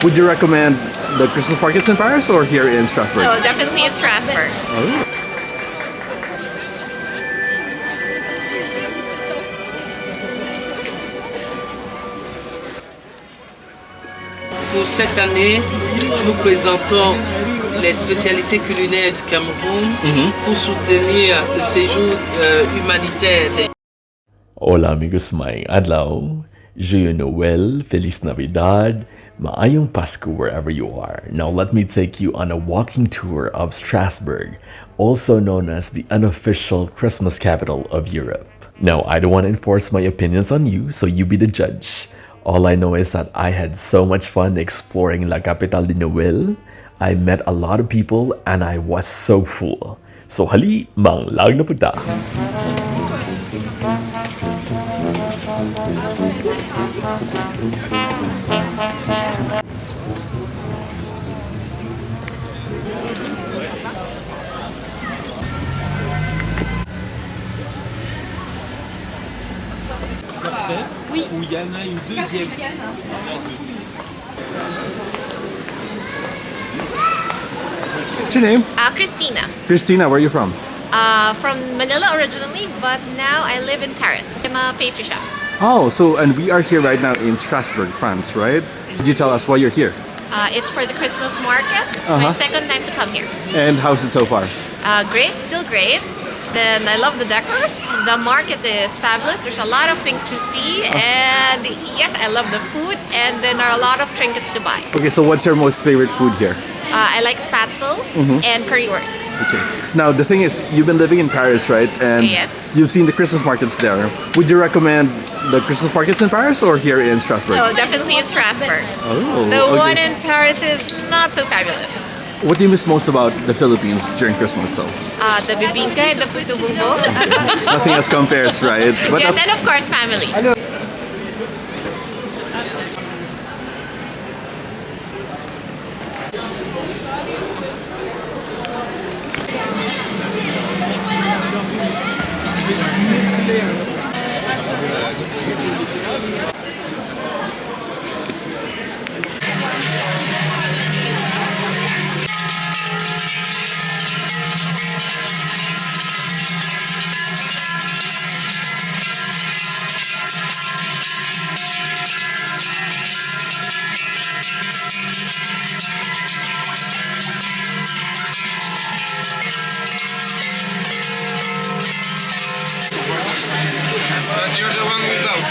Would you recommend the Christmas markets in Paris or here in Strasbourg? So definitely in Strasbourg. Oh. Pour cette année, nous présentons les spécialités culinaires du Cameroun pour soutenir le séjour humanitaire des... Hola amigos, maayong adlaw. Joyeux Noel, Feliz Navidad, maayong Pasko wherever you are. Now let me take you on a walking tour of Strasbourg, also known as the unofficial Christmas capital of Europe. Now I don't want to enforce my opinions on you, so you be the judge. All I know is that I had so much fun exploring La Capitale de Noël. I met a lot of people and I was so full. So hali, manglag na puta. Oui. Où il y en a une deuxième. What's your name? Christina. Christina, where are you from? From Manila originally, but now I live in Paris. I'm a pastry chef. Oh, so, and we are here right now in Strasbourg, France, right? Could you tell us why you're here? It's for the Christmas market. It's my second time to come here. And how's it so far? Great, still great. Then I love the decors. The market is fabulous. There's a lot of things to see. And yes, I love the food. And then there are a lot of trinkets to buy. Okay, so what's your most favorite food here? I like spatzel and currywurst. Okay. Now, the thing is, you've been living in Paris, right? And Yes. you've seen the Christmas markets there. Would you recommend the Christmas markets in Paris or here in Strasbourg? So definitely in Strasbourg. Oh, The okay. one in Paris is not so fabulous. What do you miss most about the Philippines during Christmas, though? The bibingka and the puto bumbong. Nothing else compares, right? But Yes, and of course family. You're the one without.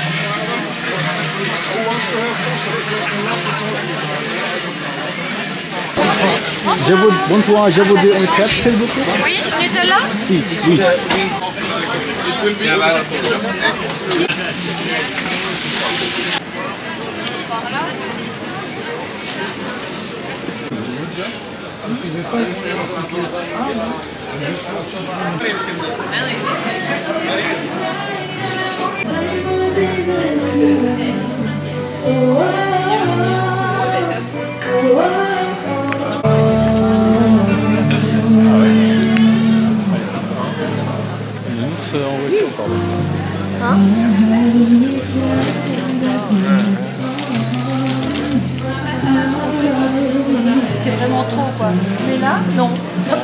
Bonsoir, je voudrais une crêpe, s'il vous plaît. Oui, Nutella? Si, oui. C'est vraiment trop quoi. Mais là, non, stop.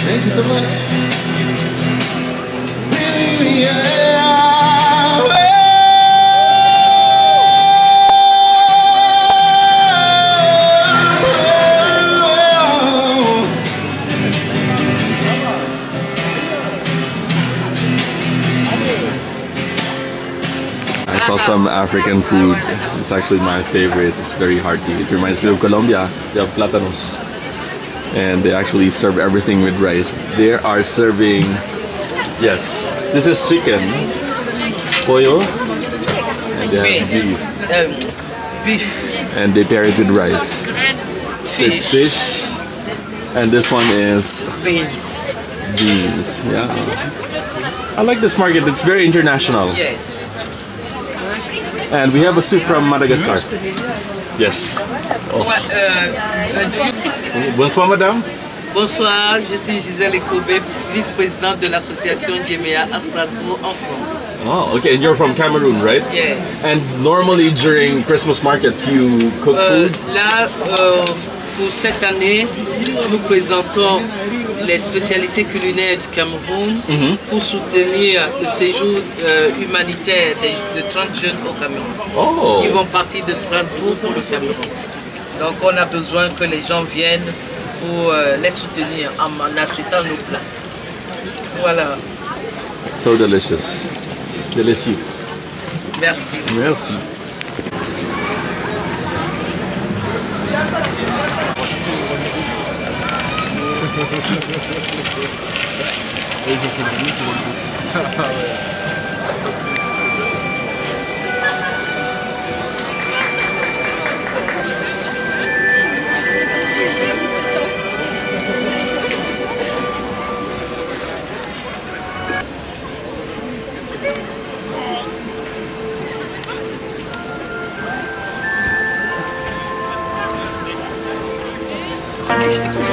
Thank you so much. I saw some African food. It's actually my favorite. It's very hearty. It reminds me of Colombia. They have plátanos. And they actually serve everything with rice. They are serving, yes, this is chicken, pollo, and they have beef. and they pair it with rice. So it's fish, and this one is Beans. beans. Yeah, I like this market. It's very international. Yes. And we have a soup from Madagascar. Yes. Oh. Do you Bonsoir, madame. Bonsoir, je suis Gisèle Ekobe, vice-présidente de l'association Djemea à Strasbourg en France. Oh, okay. And you're from Cameroon, right? Yes. And normally during Christmas markets, you cook food? Là, pour cette année, nous présentons les spécialités culinaires du Cameroun pour soutenir le séjour humanitaire de 30 jeunes au Cameroun. Oh. Ils vont partir de Strasbourg pour le Cameroun. Donc on a besoin que les gens viennent pour les soutenir en achetant nos plats. Voilà. So delicious. Délicieux. Merci. Merci. Geçtik.